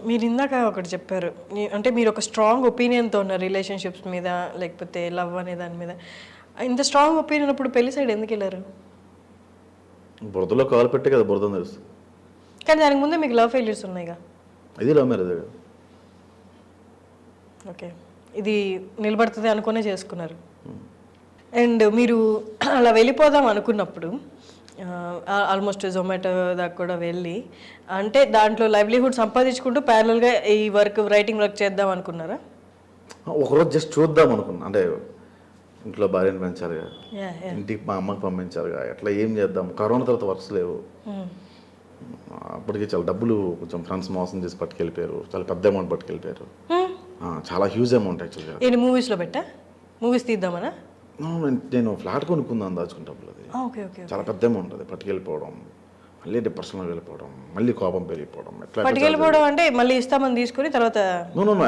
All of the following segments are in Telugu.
మీరు ఇందాక ఒకటి చెప్పారు, అంటే మీరు ఒక స్ట్రాంగ్ ఒపీనియన్తో ఉన్నారు రిలేషన్షిప్స్ మీద, లేకపోతే లవ్ అనే దాని మీద. ఇంత స్ట్రాంగ్ ఒపీనియన్ అప్పుడు పెళ్లి సైడ్ ఎందుకు వెళ్ళారు? బురదలో కాలు పెట్టే కదా బురద తెలుస్తుంది. కానీ దానికి ముందే మీకు లవ్ ఫెయిల్యూర్స్ ఉన్నాయిగా. ఇది లవ్ మ్యారేజ్. ఓకే, ఇది నిలబడుతుంది అనుకునే చేసుకున్నారు. అండ్ మీరు అలా వెళ్ళిపోదాం అనుకున్నప్పుడు ఆల్మోస్ట్ జొమాటో దాకా కూడా వెళ్ళి, అంటే దాంట్లో లైవ్లీహుడ్ సంపాదించుకుంటూ ప్యారలల్గా ఈ రైటింగ్ వర్క్ చేద్దాం అనుకున్నారా? ఒకరోజు జస్ట్ చూద్దాం అనుకున్నా. అంటే ఇంట్లో భార్యను పెంచారుగా, ఇంటికి మా అమ్మకి పంపించారుగా, ఎట్లా ఏం చేద్దాం. కరోనా తర్వాత వర్క్స్ లేవు. అప్పటికి చాలా డబ్బులు కొంచెం ఫ్రెండ్స్ మోసం చేసి పట్టుకెళ్ళిపోయారు. చాలా పెద్ద అమౌంట్ పట్టుకెళ్ళిపోయారు. చాలా హ్యూజ్ అమౌంట్ యాక్చువల్గా. నేను మూవీస్లో పెట్టా, మూవీస్ తీద్దామనా? నేను ఫ్లాట్ కొనుక్కుందాం దాచుకున్న డబ్బులు. అది చాలా పెద్ద అమౌంట్. అది పట్టుకెళ్ళిపోవడం, మళ్ళీ డిప్రెషన్లో వెళ్ళిపోవడం, మళ్ళీ కోపం పెరిగిపోవడం. ఎట్లా పట్టుకెళ్ళిపోవడం అంటే మళ్ళీ ఇస్తామని తీసుకుని తర్వాత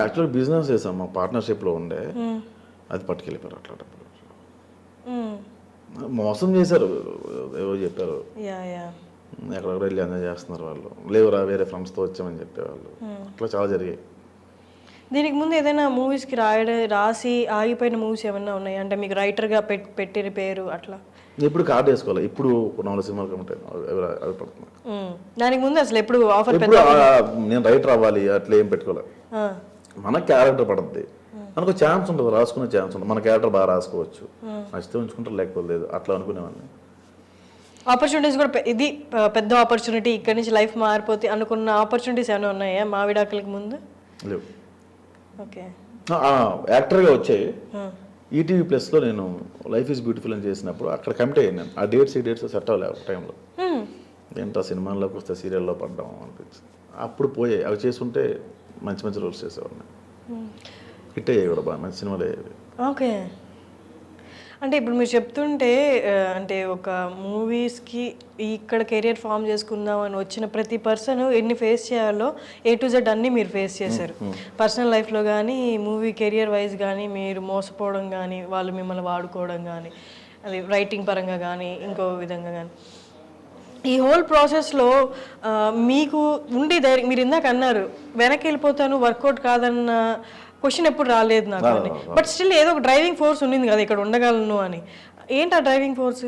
యాక్చువల్గా బిజినెస్ చేసాం, మా పార్ట్నర్షిప్లో ఉండే. అది పట్టుకెళ్ళిపోయారు అట్లా డబ్బులు. మోసం చేశారు, ఏవో చెప్పారు, ఎక్కడెక్కడ వెళ్ళి ఎంజాయ్ చేస్తున్నారు వాళ్ళు. లేవురా వేరే ఫ్రెండ్స్తో వచ్చామని చెప్పేవాళ్ళు. అట్లా చాలా జరిగాయి. దీనికి ముందు ఏదైనా మూవీస్కి రాసి ఆగిపోయిన మూవీస్ ఏమైనా ఉన్నాయి అంటే మీకు రైటర్గా పెట్టిన పేరు అట్లా? ఇప్పుడు కార్డు వేసుకోవాలి. ఇప్పుడు 4 సినిమాలు కమిట్ అవి పడుతున్నాయి. దానికి ముందు అసలు ఎప్పుడు ఆఫర్? నేను రైటర్ అవ్వాలి అట్లా ఏం పెట్టుకోలేదు. మన క్యారెక్టర్ పడుతుంది, మనకు ఛాన్స్ ఉంటుంది, రాసుకునే ఛాన్స్ ఉంటుంది. మన క్యారెక్టర్ బాగా రాసుకోవచ్చు, నచ్చితే ఉంచుకుంటారు, లేకపోతే లేదు, అట్లా అనుకునేవాడిని. ఆపర్చునిటీస్ కూడా ఇది పెద్ద ఆపర్చునిటీ, ఇక్కడ నుంచి లైఫ్ మారిపోతే అనుకున్న ఆపర్చునిటీస్ ఏమైనా ఉన్నాయా మావిడాకులకి ముందు? లేవు. ఓకే, యాక్టర్గా వచ్చాయి. ఈటీవీ ప్లస్లో నేను లైఫ్ ఈజ్ బ్యూటిఫుల్ అని చేసినప్పుడు అక్కడ కమిట్ అయ్యాను నేను. ఆ డేట్స్ సెట్ అవ్వలేదు టైంలో. ఏంటో సినిమాల్లోకి వస్తే సీరియల్లో పడ్డాం అనిపించింది. అప్పుడు పోయాయి. అవి చేస్తుంటే మంచి మంచి రోల్స్ చేసేవాడిని. హిట్ అయ్యాయి కూడా, బాగా మంచి సినిమాలు అయ్యేవి. ఓకే, అంటే ఇప్పుడు మీరు చెప్తుంటే అంటే ఒక మూవీస్కి ఇక్కడ కెరియర్ ఫామ్ చేసుకుందాం అని వచ్చిన ప్రతి పర్సన్ ఎన్ని ఫేస్ చేయాలో A to Z అన్నీ మీరు ఫేస్ చేశారు. పర్సనల్ లైఫ్లో కానీ, మూవీ కెరియర్ వైజ్ కానీ, మీరు మోసపోవడం కానీ, వాళ్ళు మిమ్మల్ని వాడుకోవడం కానీ, అది రైటింగ్ పరంగా కానీ, ఇంకో విధంగా కానీ. ఈ హోల్ ప్రాసెస్లో మీకు ఉండి ధైర్యం, మీరు ఇందాక అన్నారు వెనక్కి వెళ్ళిపోతాను వర్కౌట్ కాదన్న క్వశ్చన్ ఎప్పుడు రాలేదు నాకు అని. బట్ స్టిల్ ఏదో ఒక డ్రైవింగ్ ఫోర్స్ ఉండింది కదా ఇక్కడ ఉండగలను అని. ఏంటి ఆ డ్రైవింగ్ ఫోర్స్?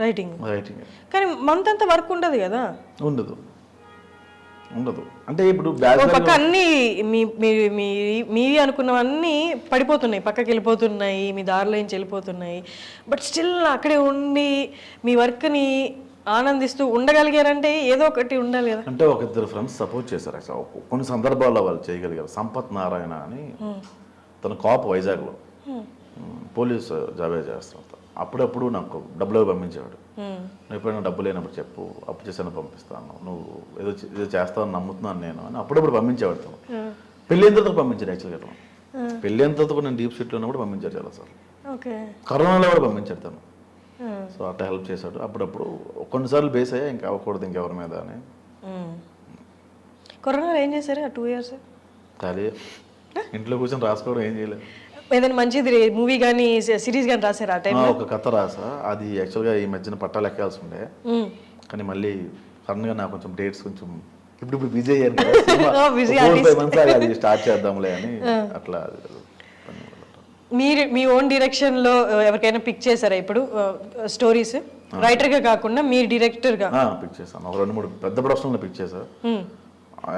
రైటింగ్. కానీ మంత్ అంతా వర్క్ ఉండదు కదా? ఉండదు. అంటే ఇప్పుడు పక్క అన్ని మీవి అనుకున్నవన్నీ పడిపోతున్నాయి, పక్కకి వెళ్ళిపోతున్నాయి, మీ దారిలో నుంచి వెళ్ళిపోతున్నాయి. బట్ స్టిల్ అక్కడే ఉండి మీ వర్క్ని ఆనందిస్తూ ఉండగలిగారంటే ఏదో ఒకటి ఉండాలి కదా. అంటే ఒక ఇద్దరు ఫ్రెండ్స్ సపోర్ట్ చేశారు. కొన్ని సందర్భాల్లో వాళ్ళు చేయగలిగారు. సంపత్ నారాయణ అని, తన కాప్ వైజాగ్లో పోలీస్ జాబే చేస్తాడు. అప్పుడప్పుడు నాకు డబ్బులు పంపించేవాడు. నువ్వు ఎప్పుడైనా డబ్బు లేనప్పుడు చెప్పు, అప్పు చేసాను పంపిస్తాను, నువ్వు ఏదో చేస్తావని నమ్ముతున్నాను నేను అని అప్పుడప్పుడు పంపించేవాడు. తను పెళ్ళి అయిన తర్వాత పంపించాడు. యాక్చువల్గా పెళ్ళి అయిన తర్వాత నేను డీప్ స్ట్రీట్లో ఉన్నప్పుడు పంపించాడు చాలాసార్లు. కరోనాలో కూడా పంపించాడు తను. సో అట్లా హెల్ప్ చేశాడు. అప్పుడప్పుడు కొన్నిసార్లు బేస్ అయ్యా ఇంకా అవ్వకూడదు ఇంకెవరి మీద అని. కరోనాలో ఏం చేశారు ఆ 2 years? ఖాళీ ఇంట్లో కూర్చొని రాసుకోవడం, ఏం చేయలేదు. ఏదైనా మంచిది మూవీ కానీ సిరీస్ కానీ రాశారు ఆ టైం? ఒక కథ రాసా. అది యాక్చువల్గా ఈ మధ్యన పట్టాలు ఎక్కాల్సి ఉండే, కానీ మళ్ళీ సడన్గా నాకు కొంచెం డేట్స్ కొంచెం ఇప్పుడు బిజీ అయ్యాను కదా, 4-5 months అది స్టార్ట్ చేద్దాంలే అని అట్లా. మీరు మీ ఓన్ డైరెక్షన్లో ఎవరికైనా పిక్ చేశారా ఇప్పుడు స్టోరీస్? రైటర్గా కాకుండా మీరు డైరెక్టర్గా పిక్ చేశాను. ఒక 2-3 పెద్ద ప్రొడక్షన్లో పిక్ చేశాను.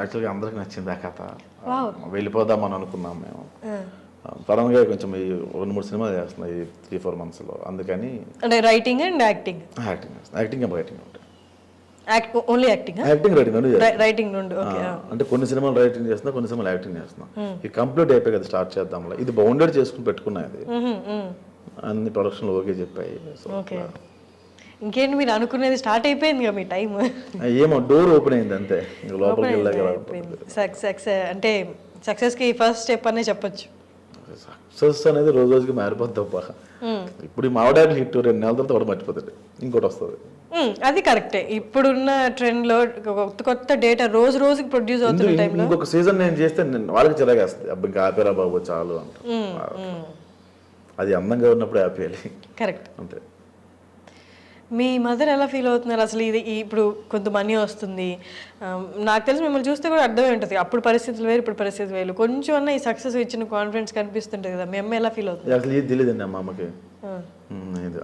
యాక్చువల్గా అందరికి నచ్చింది ఆ కథ. వెళ్ళిపోదామని అనుకున్నాం మేము. పరంగా కొంచెం ఈ 2-3 సినిమాలు చేస్తున్నాయి 3-4 monthsలో. అందుకని అంటే రైటింగ్ అండ్ యాక్టింగ్ ఉంటాయి. ఓన్లీ యాక్టింగ్ రైటింగ్ రెండు. అంటే కొన్ని సినిమాలు రైటింగ్ చేస్తున్నా, కొన్ని సినిమాలు యాక్టింగ్ చేస్తున్నా. ఇది కంప్లీట్ అయిపోయి కదా స్టార్ట్ చేద్దాం. ఇది బౌండెడ్ చేసుకుని పెట్టుకున్నది. అన్ని ప్రొడక్షన్లు ఓకే చెప్పాయి. ఇంకేంటి మీరు అనుకునేది స్టార్ట్ అయిపోయింది కదా మీ టైం? ఏమో డోర్ ఓపెన్ అయింది అంతే. లోపలికి సక్సెస్ అంటే సక్సెస్కి ఫస్ట్ స్టెప్ అనే చెప్పొచ్చు. సక్సెస్ అనేది రోజు రోజుకి మారిపోద్ది తప్ప. ఇప్పుడు ఈ మావిడాకులు హిట్ 2 నెలల తర్వాత ఒకటి మర్చిపోతుంది, ఇంకోటి వస్తుంది. అది కరెక్టే. ఇప్పుడున్న ట్రెండ్లో కొత్త డేటా రోజు రోజుకి ప్రొడ్యూస్ అవుతున్న టైంలో ఇంకొక సీజన్ నేను చేస్తే వాళ్ళకి చిరాగేస్తుంది. అబ్బా ఇంకా ఆపేరా బాబు చాలు అంట. అది అందంగా ఉన్నప్పుడు ఆపేయాలి. కరెక్ట్. అంతే. మీ మదర్ ఎలా ఫీల్ అవుతున్నారు అసలు? ఇది ఇప్పుడు కొంత మనీ వస్తుంది, నాకు తెలిసి మిమ్మల్ని చూస్తే కూడా అర్థమై ఉంటుంది, అప్పుడు పరిస్థితులు వేరు ఇప్పుడు పరిస్థితులు వేరు, కొంచెం అన్న ఈ సక్సెస్ ఇచ్చిన కాన్ఫిడెన్స్ కనిపిస్తుంటుంది కదా, మీ అమ్మ ఎలా ఫీల్ అవుతుంది? అసలు ఇది తెలియదండి మా అమ్మకి.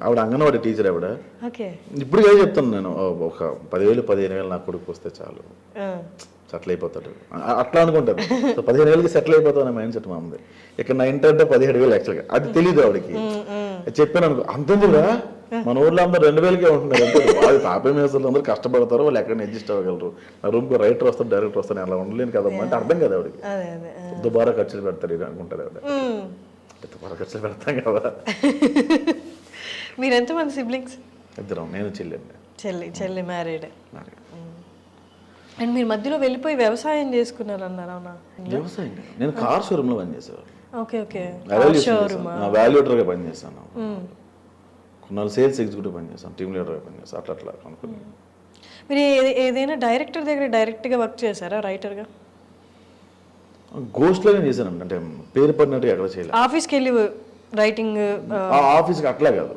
ఆవిడ అంగన్వాడీ టీచర్ ఆవిడ. ఓకే. ఇప్పుడు ఏదో చెప్తాను నేను, ఒక 10,000-15,000 నా కొడుకు వస్తే చాలు, సెటిల్ అయిపోతాడు అట్లా అనుకుంటాను. సో 15,000కి సెటిల్ అయిపోతాను అనే మైండ్ సెట్ మా అమ్మది. ఇక్కడ నా ఇంటర్ అంటే 17,000 యాక్చువల్గా, అది తెలియదు ఆవిడకి. చెప్పాను అనుకో, అంతేందుకురా మన ఊర్లో అందరూ 2,000కే ఉంటున్నారు అంటే, వాళ్ళు తాపే మేసలు అందరూ కష్టపడతారు, వాళ్ళు ఎక్కడ అడ్జస్ట్ అవ్వగలరు, నా రూమ్కి రైటర్ వస్తారు డైరెక్టర్ వస్తారు, అలా ఉండలేను కదమ్మా అంటే అర్థం కదా ఆవిడకి. దుబారా ఖర్చులు పెడతారు ఇది అనుకుంటారు ఆవిడ. దుబారా ఖర్చులు పెడతాం కదా. మీరు ఎంతమంది సిబ్లింగ్స్? ఇద్దరం, నేను చెల్లి మ్యారీడ్. అండ్ మీరు మధ్యలో వెళ్ళిపోయి వ్యవసాయం చేసుకున్నారు అన్నారు, అవునా? వ్యవసాయం నేను కార్ షోరూంలో పనిచేసేవాడు. Okay okay. వాల్యూటర్గా పనిచేశాను, కొన్నాళ్ళు సేల్స్ ఎగ్జిక్యూటివ్ పనిచేస్తాను, టీమ్ లీడర్గా పనిచేస్తాను, అట్లా అనుకుని. మీరు ఏదైనా డైరెక్టర్ దగ్గర డైరెక్ట్గా వర్క్ చేశారా రైటర్గా? గోస్ట్లోనే చేశానండి, అంటే పేరు పడినట్టుగా ఎక్కడ చేయలేదు. ఆఫీస్కి వెళ్ళి రైటింగ్? ఆఫీస్కి అట్లా కాదు,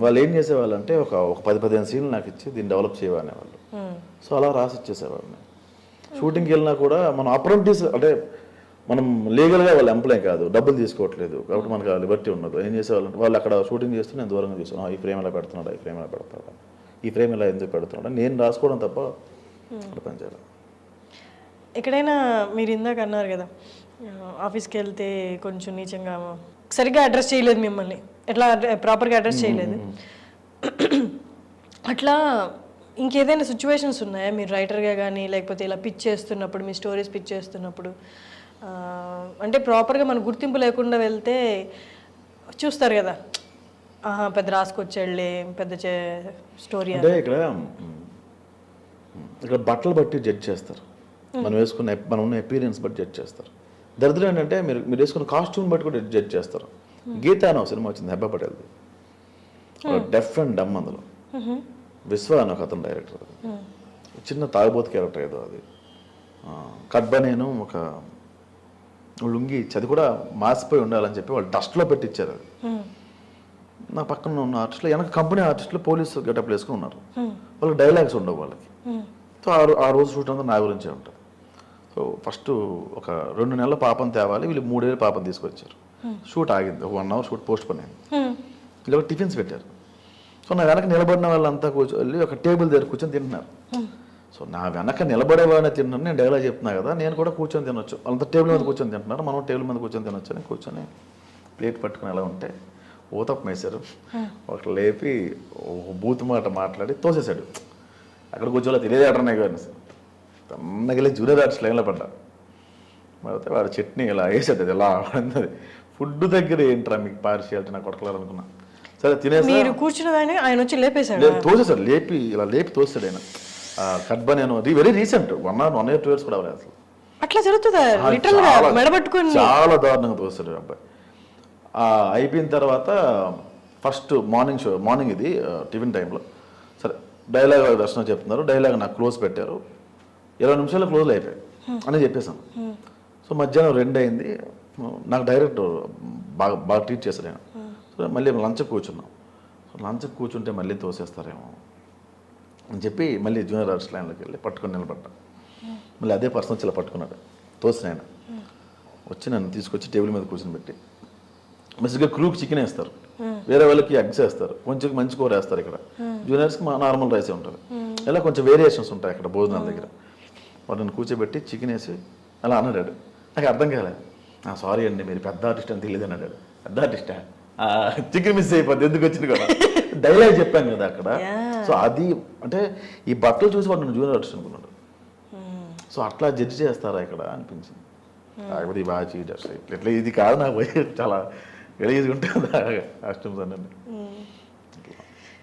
వాళ్ళు ఏం చేసేవాళ్ళు అంటే ఒక 10-15 సీన్లు నాకు ఇచ్చి దీన్ని డెవలప్ చేయవనే వాళ్ళు. సో అలా రాసి ఇచ్చేసేవాళ్ళని. షూటింగ్కి వెళ్ళినా కూడా మనం అప్రెంటిస్ అంటే మనం లీగల్గా వాళ్ళ ఎంప్లాయ్ కాదు, డబ్బులు తీసుకోవట్లేదు కాబట్టి మనకు లిబర్టీ ఉండదు. ఏం చేసేవాళ్ళు వాళ్ళు అక్కడ షూటింగ్ చేస్తూ నేను దూరంగా చూసాను, ఈ ఫ్రేమ్ ఎలా పెడుతున్నాడా, ఈ ఫ్రేమ్ ఎలా పెడతాడా, ఈ ఫ్రేమ్ ఎలా ఎందుకు పెడుతున్నాడా, నేను రాసుకోవడం తప్ప అక్కడ పనిచేయాలి. ఎక్కడైనా మీరు ఇందాక అన్నారు కదా ఆఫీస్కి వెళ్తే కొంచెం నీచంగా సరిగ్గా అడ్రస్ చేయలేదు మిమ్మల్ని, ఎట్లా ప్రాపర్గా అడ్రస్ చేయలేదు, అట్లా ఇంకేదైనా సిచ్యువేషన్స్ ఉన్నాయా మీరు రైటర్గా కానీ లేకపోతే ఇలా పిచ్ చేస్తున్నప్పుడు, మీ స్టోరీస్ పిచ్ చేస్తున్నప్పుడు, అంటే ప్రాపర్గా మన గుర్తింపు లేకుండా వెళ్తే చూస్తారు కదా, పెద్ద రాసుకొచ్చాడులే పెద్ద స్టోరీ అంటే ఇక్కడ బట్టలు బట్టి జడ్జ్ చేస్తారు, మనం ఉన్న ఎపీరియన్స్ బట్టి జడ్జ్ చేస్తారు. దరిద్రం ఏంటంటే మీరు వేసుకున్న కాస్ట్యూమ్ బట్టి కూడా జడ్జ్ చేస్తారు. గీత అనే సినిమా వచ్చింది హెబ్బా పటేల్ది, డెఫ్ అండ్ డమ్, అందులో విశ్వ అని ఒక అతను డైరెక్టర్, చిన్న తాగుబోతు క్యారెక్టర్ ఏదో అది, కడ్బనేను ఒక లుంగి ఇచ్చి అది కూడా మాసిపోయి ఉండాలని చెప్పి వాళ్ళు డస్ట్లో పెట్టించారు. అది నా పక్కన ఉన్న ఆర్టిస్టులు, వెనక కంపెనీ ఆర్టిస్టులు పోలీసు గెటప్లు వేసుకుని ఉన్నారు, వాళ్ళకి డైలాగ్స్ ఉండవు వాళ్ళకి. సో ఆ రోజు షూట్ అంతా నా గురించే ఉంటుంది. సో ఫస్ట్ ఒక 2 నెలల పాపం తేవాలి, వీళ్ళు 3 ఏళ్ళ పాపం తీసుకొచ్చారు. షూట్ ఆగింది, ఒక 1 అవర్ షూట్ పోస్ట్ పోన్ అయింది. ఇలా టిఫిన్స్ పెట్టారు. సో నా వెనక నిలబడిన వాళ్ళంతా కూర్చొని ఒక టేబుల్ దగ్గర కూర్చొని తింటున్నారు. సో నా వెనక నిలబడేవాడిని తింటున్నాను, నేను డైలాగ్ చెప్తున్నా కదా, నేను కూడా కూర్చొని తినొచ్చు, వాళ్ళంతా టేబుల్ మీద కూర్చొని తింటున్నారు, మనం టేబుల్ మీద కూర్చొని తినొచ్చు అని కూర్చొని ప్లేట్ పట్టుకుని ఎలా ఉంటే ఊతప్పం వేశారు. ఒకటి లేపి ఒక బూత్ మాట మాట్లాడి తోసేశాడు. అక్కడ కూర్చోలో తెలియదు అటర్నే కానీ తన్నగిలే జూనియర్ ఆర్టిస్ట్ లైన్లో పడ్డా. పడితే వాడు చట్నీ ఇలా వేసాడు, అది ఎలా అన్నది. ఫుడ్ దగ్గర ఏంట్రా మీకు పార్షియాలిటీ, నాకు కొడకలేరు అనుకున్నా. సరే తినేసి మీరు కూర్చున్న ఆయన వచ్చి లేపేశాడు, తోసేశాడు, లేపి తోస్తాడు ఆయన. కడ్బా నేను వెరీ రీసెంట్ 1 or 2 years కూడా అవ్వలేదు అసలు. అట్లా జరుగుతుందా? చాలా దారుణంగా తోస్తాడు అబ్బాయి. అయిపోయిన తర్వాత ఫస్ట్ మార్నింగ్ ఇది టిఫిన్ టైంలో సరే డైలాగ్ దర్శనం చెప్తున్నారు, డైలాగ్ నాకు క్లోజ్ పెట్టారు, 20 నిమిషాల్లో క్లోజ్ అయిపోయాయి అని చెప్పేసాను. సో మధ్యాహ్నం 2 అయింది, నాకు డైరెక్టర్ బాగా ట్రీట్ చేశారు నేను. సో మళ్ళీ లంచ్కి కూర్చున్నాం. సో లంచ్కి కూర్చుంటే మళ్ళీ తోసేస్తారేమో అని చెప్పి మళ్ళీ జూనియర్ ఆర్టిస్ట్ లైన్లోకి వెళ్ళి పట్టుకొని నిలబడ్డా. మళ్ళీ అదే పర్సన్ వచ్చి ఇలా పట్టుకున్నాడు, తోసిన ఆయన వచ్చి నన్ను తీసుకొచ్చి టేబుల్ మీద కూర్చొని పెట్టి మంచిగా క్రూకి చికెన్ వేస్తారు, వేరే వాళ్ళకి ఎగ్స్ వేస్తారు, కొంచెం మంచి కూర వేస్తారు. ఇక్కడ జూనియర్స్కి నార్మల్ రైసే ఉంటుంది, ఇలా కొంచెం వేరియేషన్స్ ఉంటాయి అక్కడ భోజనాల దగ్గర. వాడు నన్ను కూర్చోబెట్టి చికెన్ వేసి అలా అన్నాడు. నాకు అర్థం కాలేదు, సారీ అండి మీరు పెద్ద ఆర్టిస్ట్ అని తెలియదు అన్నాడు. పెద్ద ఆర్టిస్టా, చికెన్ మిస్ అయిపోద్ది ఎందుకు వచ్చింది కదా, డైలాగ్ చెప్పాను కదా అక్కడ. సో అది అంటే ఈ బట్టలు చూసి వాడు నన్ను జూనియర్ ఆర్టిస్ట్ అనుకున్నాడు. సో అట్లా జడ్జి చేస్తారా ఇక్కడ అనిపించింది. కాకపోతే బాగా చీట్ ఇట్లా ఇది కాదు నాకు చాలా గలీజ్గా ఉంటుంది కాస్ట్యూమ్స్ అన్నీ.